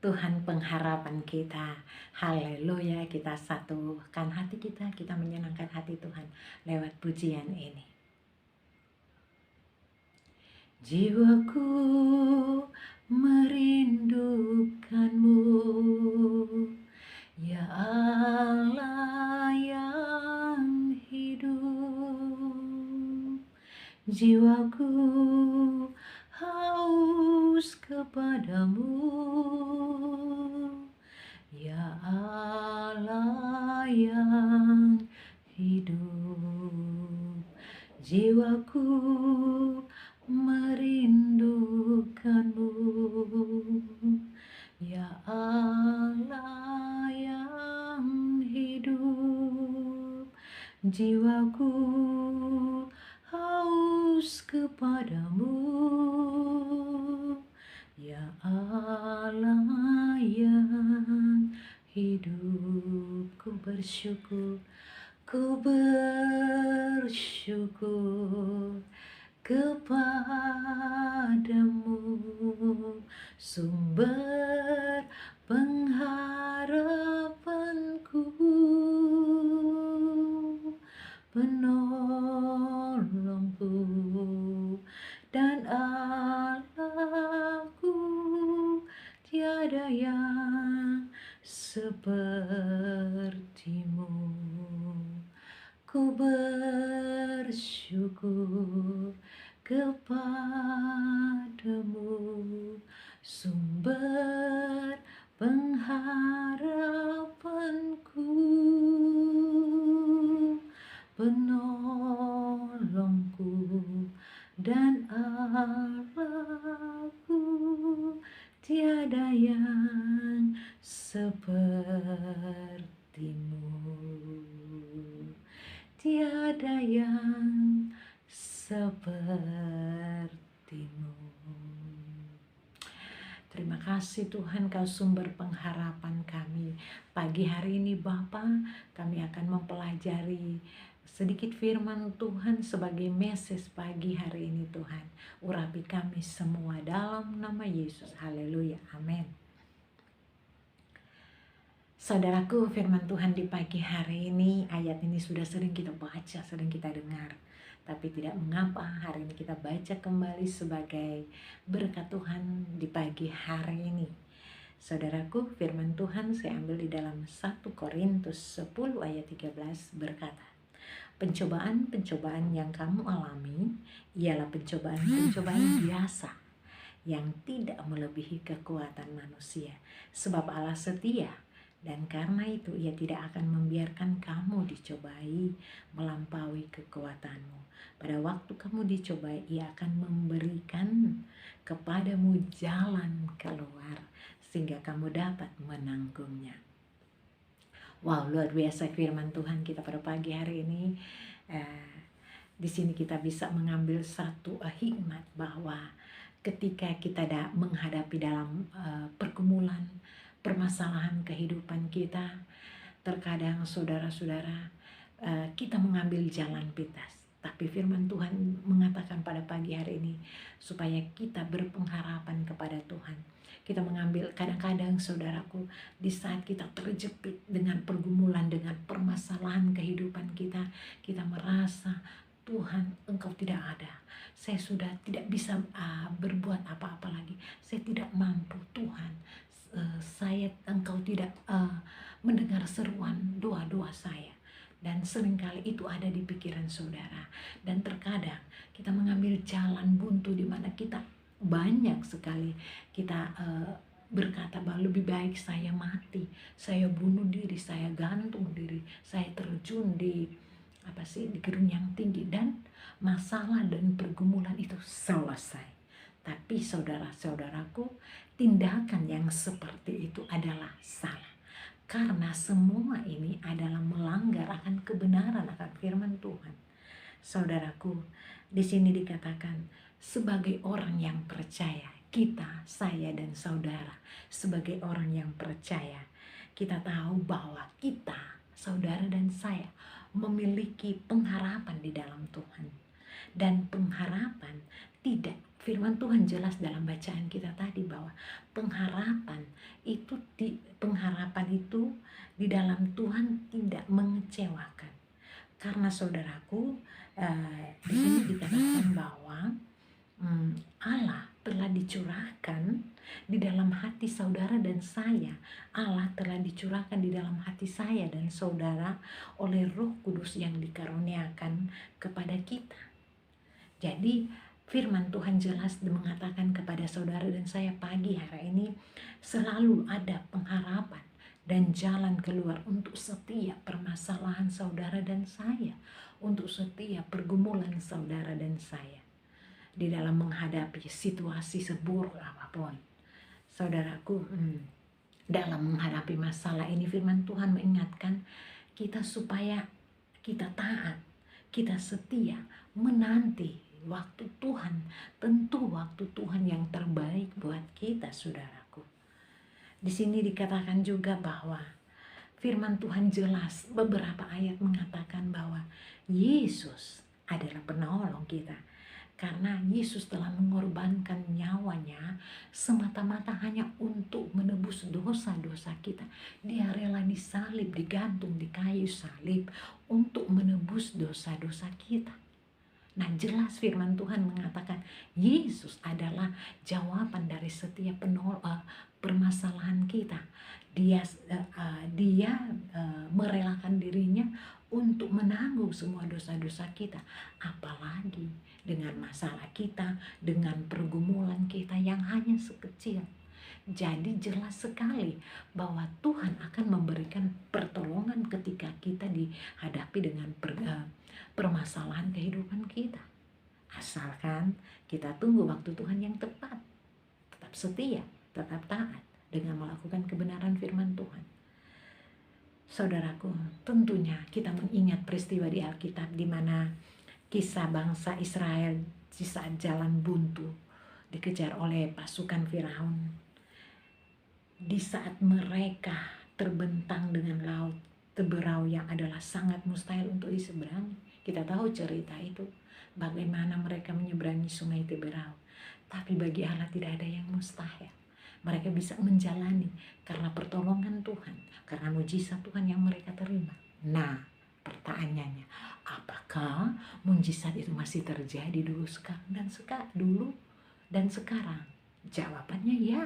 Tuhan pengharapan kita. Haleluya, kita satukan hati kita menyenangkan hati Tuhan lewat pujian ini. Jiwaku merindukanmu, ya Allah yang hidup. Jiwaku haus kepadamu, ya Allah yang hidup. Jiwaku merindukanmu, ya Allah yang hidup. Jiwaku haus kepadamu, ya Allah yang hidup. Ku bersyukur kepadamu, sumber pengharapanku, penolongku dan Allahku. Tiada yang sepertimu. Ku bersyukur kepadamu, sumber pengharapanku, penolongku dan Allahku. Tiada yang sepertimu, tiada yang sepertimu. Terima kasih Tuhan, Kau sumber pengharapan kami. Pagi hari ini Bapa, kami akan mempelajari sedikit firman Tuhan sebagai message pagi hari ini Tuhan. Urapi kami semua dalam nama Yesus. Haleluya. Amin. Saudaraku, firman Tuhan di pagi hari ini, ayat ini sudah sering kita baca, sering kita dengar. Tapi tidak mengapa, hari ini kita baca kembali sebagai berkat Tuhan di pagi hari ini. Saudaraku, firman Tuhan saya ambil di dalam 1 Korintus 10 ayat 13 berkata, pencobaan-pencobaan yang kamu alami ialah pencobaan-pencobaan biasa yang tidak melebihi kekuatan manusia. Sebab Allah setia, dan karena itu Ia tidak akan membiarkan kamu dicobai melampaui kekuatanmu. Pada waktu kamu dicobai, Ia akan memberikan kepadamu jalan keluar sehingga kamu dapat menanggungnya. Wow, luar biasa firman Tuhan kita pada pagi hari ini. Di sini kita bisa mengambil satu hikmat bahwa ketika kita menghadapi dalam pergumulan, permasalahan kehidupan kita, terkadang saudara-saudara kita mengambil jalan pintas. Tapi firman Tuhan mengatakan pada pagi hari ini supaya kita berpengharapan kepada Tuhan. Kita mengambil, kadang-kadang saudaraku, di saat kita terjepit dengan pergumulan, dengan permasalahan kehidupan kita, kita merasa Tuhan Engkau tidak ada. Saya sudah tidak bisa berbuat apa-apa lagi. Saya tidak mampu Tuhan. Engkau tidak mendengar seruan doa-doa saya. Dan seringkali itu ada di pikiran saudara. Dan terkadang kita mengambil jalan buntu di mana kita banyak sekali kita berkata bahwa lebih baik saya mati, saya bunuh diri, saya gantung diri, saya terjun di gedung yang tinggi, dan masalah dan pergumulan itu selesai. Tapi saudara-saudaraku, tindakan yang seperti itu adalah salah. Karena semua ini adalah melanggar akan kebenaran, akan firman Tuhan. Saudaraku, di sini dikatakan sebagai orang yang percaya, kita, saya dan saudara, sebagai orang yang percaya, kita tahu bahwa kita, saudara dan saya, memiliki pengharapan di dalam Tuhan. Dan pengharapan Tidak, firman Tuhan jelas dalam bacaan kita tadi bahwa pengharapan itu di dalam Tuhan tidak mengecewakan. Karena saudaraku, di sini dikatakan bahwa Allah telah dicurahkan di dalam hati saudara dan saya. Allah telah dicurahkan di dalam hati saya dan saudara oleh Roh Kudus yang dikaruniakan kepada kita. Jadi firman Tuhan jelas mengatakan kepada saudara dan saya pagi hari ini, selalu ada pengharapan dan jalan keluar untuk setiap permasalahan saudara dan saya, untuk setiap pergumulan saudara dan saya di dalam menghadapi situasi seburuk apapun. Saudaraku, dalam menghadapi masalah ini firman Tuhan mengingatkan kita supaya kita taat, kita setia, menanti waktu Tuhan, tentu waktu Tuhan yang terbaik buat kita, saudaraku. Di sini dikatakan juga bahwa firman Tuhan jelas, beberapa ayat mengatakan bahwa Yesus adalah penolong kita. Karena Yesus telah mengorbankan nyawanya semata-mata hanya untuk menebus dosa-dosa kita. Dia rela disalib, digantung di kayu salib untuk menebus dosa-dosa kita. Nah, jelas firman Tuhan mengatakan Yesus adalah jawaban dari setiap permasalahan kita. Dia merelakan dirinya untuk menanggung semua dosa-dosa kita. Apalagi dengan masalah kita, dengan pergumulan kita yang hanya sekecil. Jadi jelas sekali bahwa Tuhan akan memberikan pertolongan ketika kita dihadapi dengan permasalahan kehidupan kita. Asalkan kita tunggu waktu Tuhan yang tepat, tetap setia, tetap taat dengan melakukan kebenaran firman Tuhan. Saudaraku, tentunya kita mengingat peristiwa di Alkitab di mana kisah bangsa Israel di saat jalan buntu dikejar oleh pasukan Firaun. Di saat mereka terbentang dengan laut Teberau yang adalah sangat mustahil untuk diseberangi. Kita tahu cerita itu, bagaimana mereka menyeberangi sungai Teberau. Tapi bagi Allah tidak ada yang mustahil. Mereka bisa menjalani karena pertolongan Tuhan, karena mujizat Tuhan yang mereka terima. Nah, pertanyaannya, apakah mujizat itu masih terjadi dulu dan sekarang? Jawabannya ya.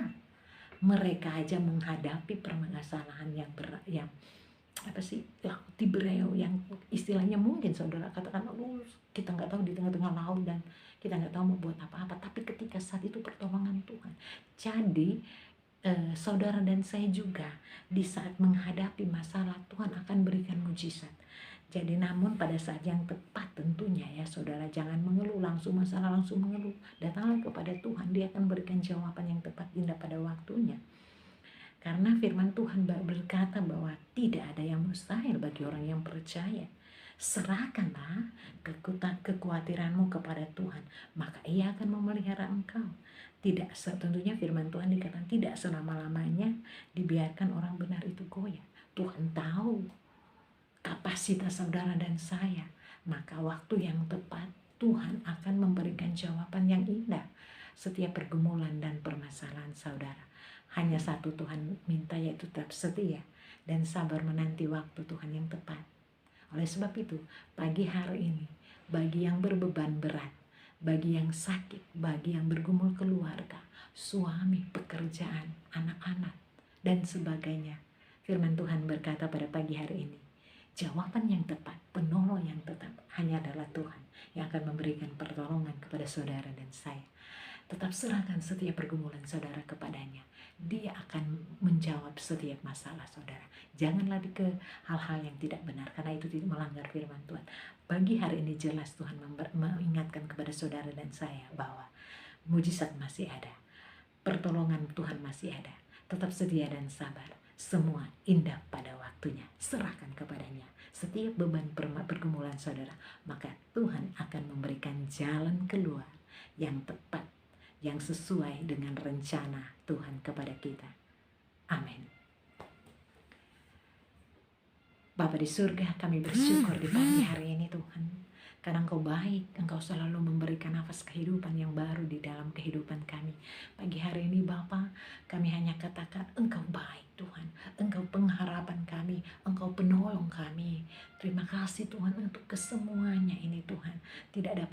Mereka aja menghadapi permasalahan yang laut Tiberau yang istilahnya mungkin saudara katakan, kita nggak tahu di tengah-tengah laut dan kita nggak tahu mau buat apa-apa. Tapi ketika saat itu pertolongan Tuhan. Jadi saudara dan saya juga di saat menghadapi masalah Tuhan akan berikan mujizat. Jadi namun pada saat yang tepat tentunya ya saudara, jangan mengeluh langsung mengeluh. Datanglah kepada Tuhan, Dia akan berikan jawaban yang tepat indah pada waktunya. Karena firman Tuhan berkata bahwa tidak ada yang mustahil bagi orang yang percaya. Serahkanlah kekhawatiranmu kepada Tuhan, maka Ia akan memelihara engkau. Tidak, tentunya firman Tuhan dikatakan tidak selama-lamanya dibiarkan orang benar itu goyah. Tuhan tahu kapasitas saudara dan saya, maka waktu yang tepat Tuhan akan memberikan jawaban yang indah setiap pergumulan dan permasalahan saudara. Hanya satu Tuhan minta, yaitu tetap setia dan sabar menanti waktu Tuhan yang tepat. Oleh sebab itu, pagi hari ini, bagi yang berbeban berat, bagi yang sakit, bagi yang bergumul keluarga, suami, pekerjaan, anak-anak, dan sebagainya, firman Tuhan berkata pada pagi hari ini, jawaban yang tepat, penolong yang tetap hanya adalah Tuhan yang akan memberikan pertolongan kepada saudara dan saya. Tetap serahkan setiap pergumulan saudara kepadanya. Dia akan menjawab setiap masalah saudara. Jangan lari ke hal-hal yang tidak benar, karena itu tidak melanggar firman Tuhan. Bagi hari ini jelas Tuhan mengingatkan kepada saudara dan saya bahwa mujizat masih ada, pertolongan Tuhan masih ada. Tetap setia dan sabar. Semua indah pada waktunya. Serahkan kepadanya setiap beban pergumulan saudara, maka Tuhan akan memberikan jalan keluar yang tepat, yang sesuai dengan rencana Tuhan kepada kita. Amin. Bapa di surga, kami bersyukur di pagi hari ini Tuhan, karena Engkau baik, Engkau selalu memberikan nafas kehidupan yang baru di dalam kehidupan kami. Pagi hari ini Bapa, kami hanya katakan Engkau baik Tuhan, Engkau pengharapan kami, Engkau penolong kami. Terima kasih Tuhan untuk kesemuanya ini Tuhan. Tidak ada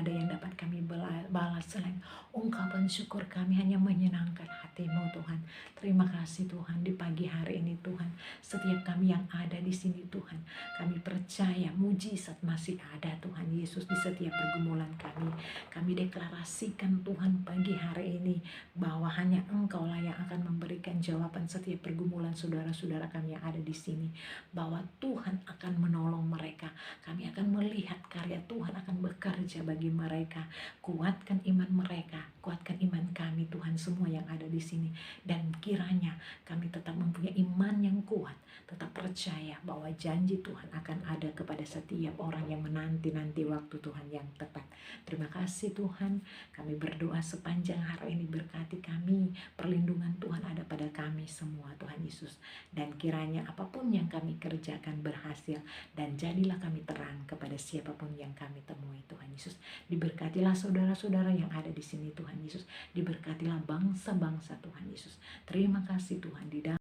yang dapat kami balas selain ungkapan syukur kami hanya menyenangkan hati-Mu Tuhan. Terima kasih Tuhan di pagi hari ini Tuhan. Setiap kami yang ada di sini Tuhan, kami percaya mujizat masih ada Tuhan Yesus di setiap pergumulan kami. Kami deklarasikan Tuhan pagi hari ini bahwa hanya Engkaulah yang akan memberikan jawaban setiap pergumulan saudara-saudara kami yang ada di sini. Bahwa Tuhan akan menolong mereka. Kami akan melihat karya Tuhan akan bekerja bagi mereka. Kuatkan iman mereka, kuatkan iman kami Tuhan semua yang ada di sini. Dan kiranya kami tetap mempunyai iman yang kuat, tetap percaya bahwa janji Tuhan akan ada kepada setiap orang yang menanti-nanti waktu Tuhan yang tepat. Terima kasih Tuhan, kami berdoa sepanjang hari ini, berkati kami, perlindungan Tuhan ada pada kami semua Tuhan Yesus. Dan kiranya apapun yang kami kerjakan berhasil, dan jadilah kami terang kepada siapapun yang kami temui Tuhan Yesus. Diberkatilah saudara-saudara yang ada di sini Tuhan Yesus, diberkatilah bangsa-bangsa Tuhan Yesus. Terima kasih Tuhan di dalam